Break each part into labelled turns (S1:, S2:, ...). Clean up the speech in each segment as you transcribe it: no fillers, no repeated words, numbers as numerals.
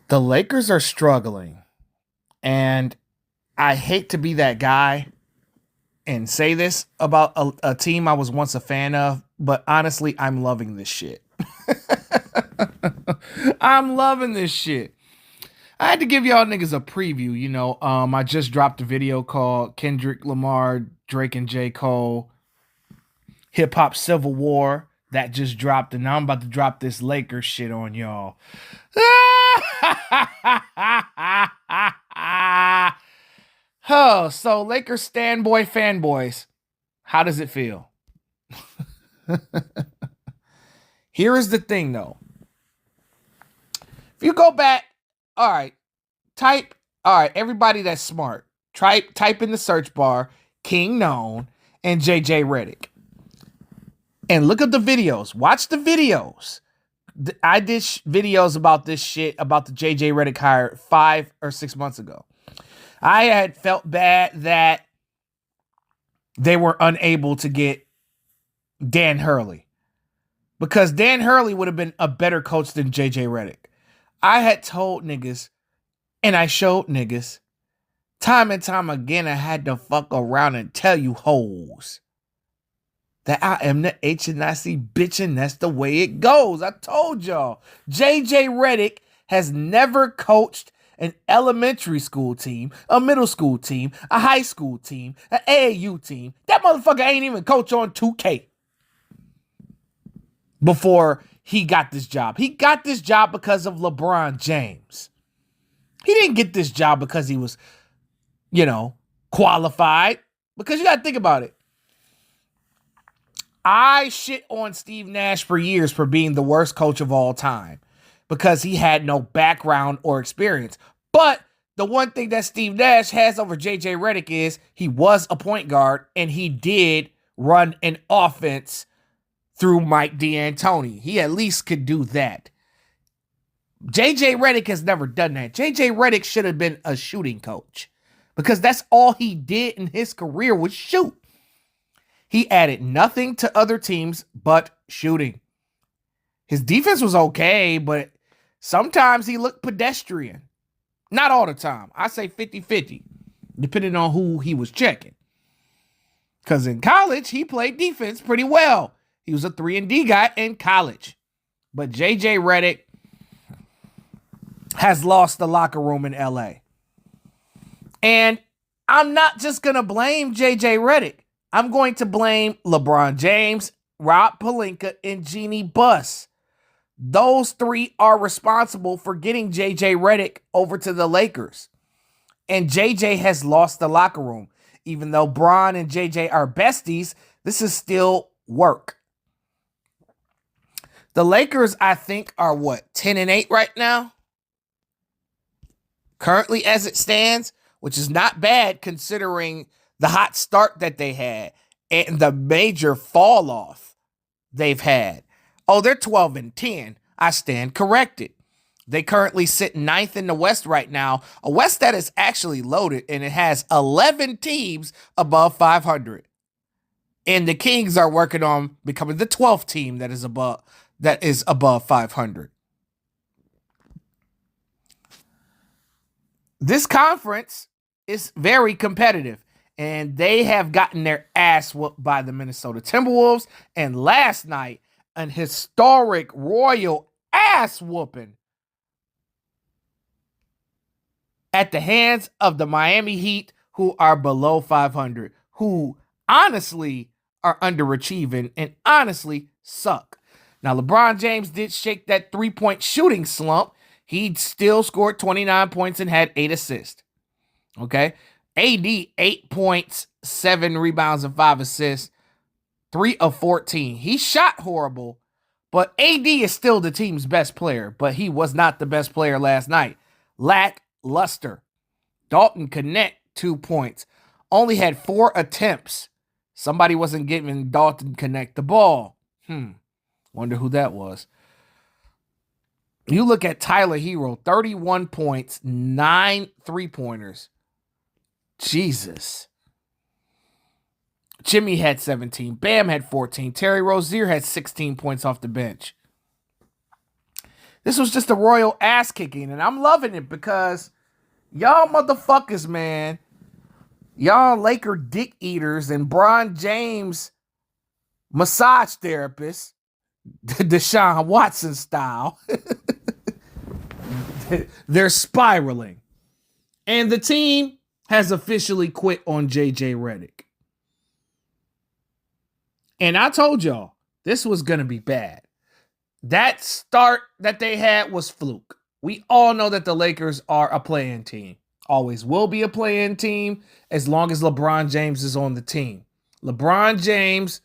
S1: The Lakers are struggling, and I hate to be that guy and say this about a team I was once a fan of, but honestly, I'm loving this shit. I'm loving this shit. I had to give y'all niggas a preview, I just dropped a video called Kendrick Lamar, Drake and J. Cole, Hip Hop Civil War. That just dropped, and now I'm about to drop this Lakers shit on y'all. Oh, so Lakers fanboys, how does it feel? Here is the thing, though. If you go back, all right, everybody that's smart, type in the search bar, King Known and JJ Redick. And look at the videos. Watch the videos. I did videos about this shit, about the JJ Redick hire 5 or 6 months ago. I had felt bad that they were unable to get Dan Hurley, because Dan Hurley would have been a better coach than JJ Redick. I had told niggas, and I showed niggas, time and time again, I had to fuck around and tell you hoes that I am the HNIC bitch, and that's the way it goes. I told y'all, JJ Redick has never coached an elementary school team, a middle school team, a high school team, an AAU team. That motherfucker ain't even coach on 2K before he got this job. He got this job because of LeBron James. He didn't get this job because he was, qualified. Because you got to think about it. I shit on Steve Nash for years for being the worst coach of all time because he had no background or experience. But the one thing that Steve Nash has over JJ Redick is he was a point guard and he did run an offense through Mike D'Antoni. He at least could do that. JJ Redick has never done that. JJ Redick should have been a shooting coach because that's all he did in his career was shoot. He added nothing to other teams but shooting. His defense was okay, but sometimes he looked pedestrian. Not all the time. I say 50-50, depending on who he was checking. Because in college, he played defense pretty well. He was a 3-and-D guy in college. But JJ Redick has lost the locker room in LA. And I'm not just going to blame JJ Redick. I'm going to blame LeBron James, Rob Pelinka, and Jeannie Buss. Those three are responsible for getting JJ Redick over to the Lakers. And JJ has lost the locker room. Even though Bron and JJ are besties, this is still work. The Lakers, I think, are 10-8 right now? Currently as it stands, which is not bad considering the hot start that they had and the major fall off they've had. Oh, they're 12-10. I stand corrected. They currently sit 9th in the West right now, a West that is actually loaded, and it has 11 teams above 500. And the Kings are working on becoming the 12th team that is above 500. This conference is very competitive. And they have gotten their ass whooped by the Minnesota Timberwolves. And last night, an historic royal ass whooping at the hands of the Miami Heat, who are below 500, who honestly are underachieving and honestly suck. Now, LeBron James did shake that 3-point shooting slump. He still scored 29 points and had 8 assists. Okay? AD, 8 points, 7 rebounds, and 5 assists, 3 of 14. He shot horrible, but AD is still the team's best player, but he was not the best player last night. Lackluster. Dalton Connect, 2 points. Only had 4 attempts. Somebody wasn't giving Dalton Connect the ball. Wonder who that was. You look at Tyler Hero, 31 points, 9 3-pointers. Jesus. Jimmy had 17. Bam had 14. Terry Rozier had 16 points off the bench. This was just a royal ass kicking, and I'm loving it because y'all motherfuckers, man, y'all Laker dick eaters and Bron James massage therapists, Deshaun Watson style, they're spiraling. And the team has officially quit on JJ Redick. And I told y'all, this was going to be bad. That start that they had was fluke. We all know that the Lakers are a play-in team. Always will be a play-in team as long as LeBron James is on the team. LeBron James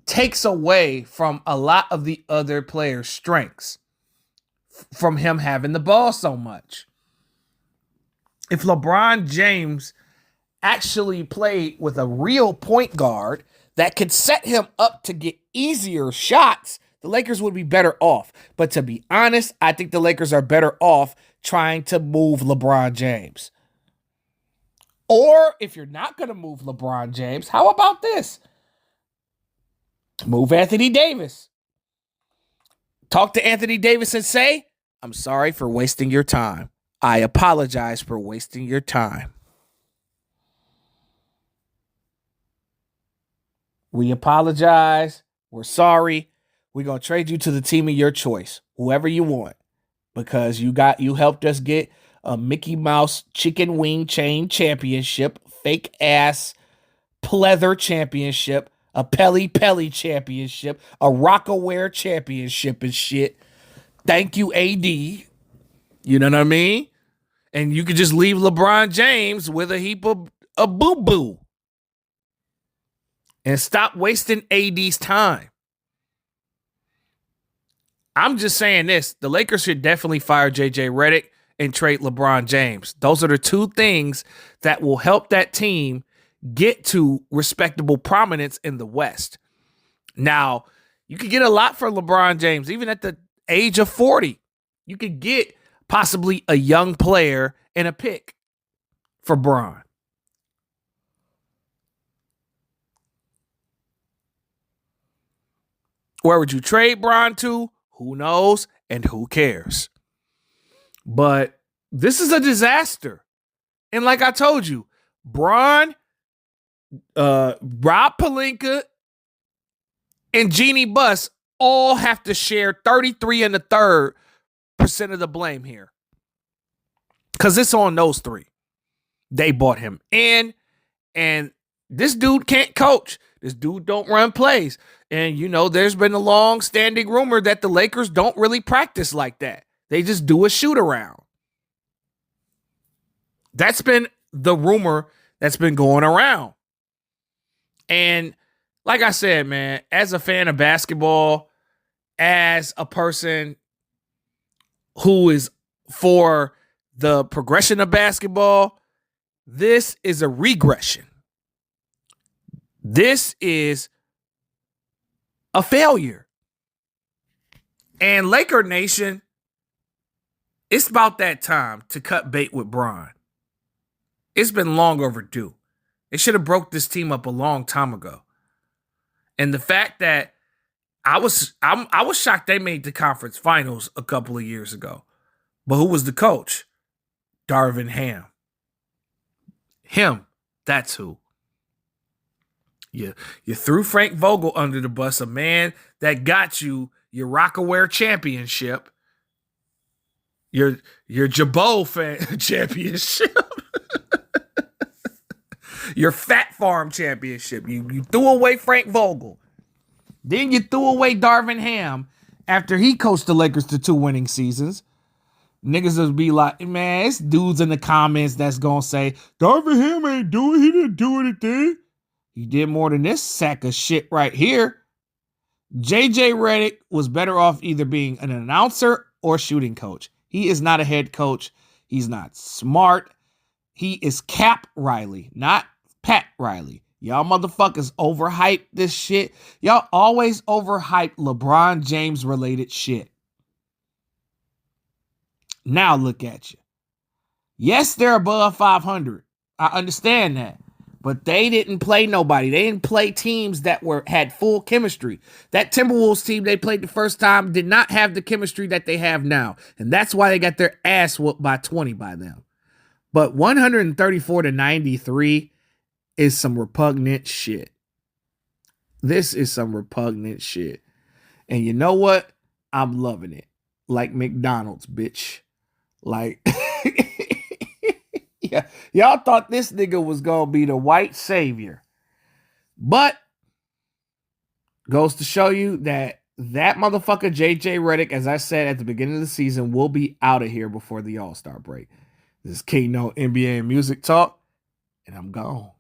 S1: takes away from a lot of the other players' strengths from him having the ball so much. If LeBron James actually played with a real point guard that could set him up to get easier shots, the Lakers would be better off. But to be honest, I think the Lakers are better off trying to move LeBron James. Or if you're not going to move LeBron James, how about this? Move Anthony Davis. Talk to Anthony Davis and say, I'm sorry for wasting your time. I apologize for wasting your time. We apologize. We're sorry. We're going to trade you to the team of your choice, whoever you want, because you helped us get a Mickey Mouse chicken wing chain championship, fake ass pleather championship, a Pelly championship, a Rockaware championship and shit. Thank you, AD. You know what I mean? And you could just leave LeBron James with a heap of a boo-boo. And stop wasting AD's time. I'm just saying this. The Lakers should definitely fire JJ Redick and trade LeBron James. Those are the two things that will help that team get to respectable prominence in the West. Now, you could get a lot for LeBron James, even at the age of 40. You could get possibly a young player and a pick for Bron. Where would you trade Bron to? Who knows and who cares? But this is a disaster. And like I told you, Bron, Rob Pelinka, and Jeannie Buss all have to share 33 1/3% of the blame here. Because it's on those three. They bought him in, and this dude can't coach. This dude don't run plays. And, you know, there's been a long-standing rumor that the Lakers don't really practice like that. They just do a shoot-around. That's been the rumor that's been going around. And like I said, man, as a fan of basketball, as a person who is for the progression of basketball, this is a regression. This is a failure. And Laker Nation, it's about that time to cut bait with Bron. It's been long overdue. They should have broke this team up a long time ago. And the fact that I was shocked they made the conference finals a couple of years ago. But who was the coach? Darvin Ham. Him. That's who. You threw Frank Vogel under the bus, a man that got you your Rockaware championship, your Jabot championship, your Fat Farm championship. You threw away Frank Vogel. Then you threw away Darvin Ham after he coached the Lakers to 2 winning seasons. Niggas will be like, man, it's dudes in the comments that's going to say, Darvin Ham he didn't do anything. He did more than this sack of shit right here. JJ Redick was better off either being an announcer or shooting coach. He is not a head coach. He's not smart. He is Cap Riley, not Pat Riley. Y'all motherfuckers overhype this shit. Y'all always overhype LeBron James related shit. Now look at you. Yes, they're above 500. I understand that. but they didn't play nobody. They didn't play teams that had full chemistry. That Timberwolves team they played the first time did not have the chemistry that they have now. And that's why they got their ass whooped by 20 by them. But 134-93 is some repugnant shit. This is some repugnant shit. And you know what? I'm loving it. Like McDonald's, bitch. Like, yeah, y'all thought this nigga was going to be the white savior. But goes to show you that motherfucker JJ Redick, as I said at the beginning of the season, will be out of here before the All-Star break. This is King No NBA and Music Talk, and I'm gone.